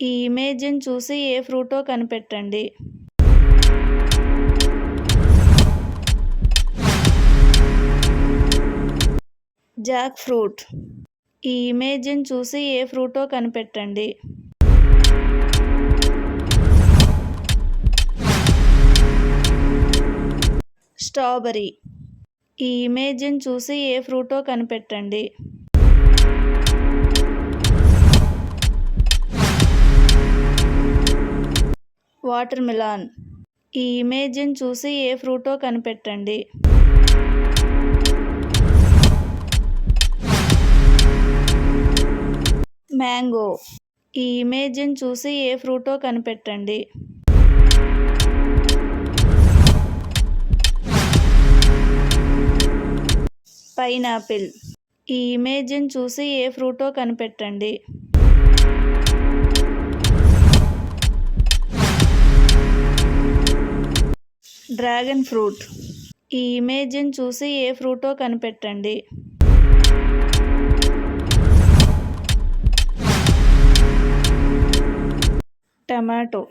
ఈ ఇమేజ్‌ని చూసి ఏ ఫ్రూటో కనిపెట్టండి. Jack fruit. ఈ ఇమేజ్‌ని చూసి ఏ ఫ్రూటో కనిపెట్టండి. స్ట్రాబెర్రీ. ఈ ఇమేజ్‌ని చూసి ఏ ఫ్రూటో కనిపెట్టండి. Water melon. ఈ ఇమేజ్‌ని చూసి ఏ ఫ్రూటో కనిపెట్టండి. మ్యాంగో. ఈ ఇమేజ్‌ని చూసి ఏ ఫ్రూటో కనిపెట్టండి. పైనాపిల్. ఈ ఇమేజ్‌ని చూసి ఏ ఫ్రూటో కనిపెట్టండి. Dragon fruit. ఈ ఇమేజ్‌ని చూసి ఏ ఫ్రూటో కనిపెట్టండి. టమాటో.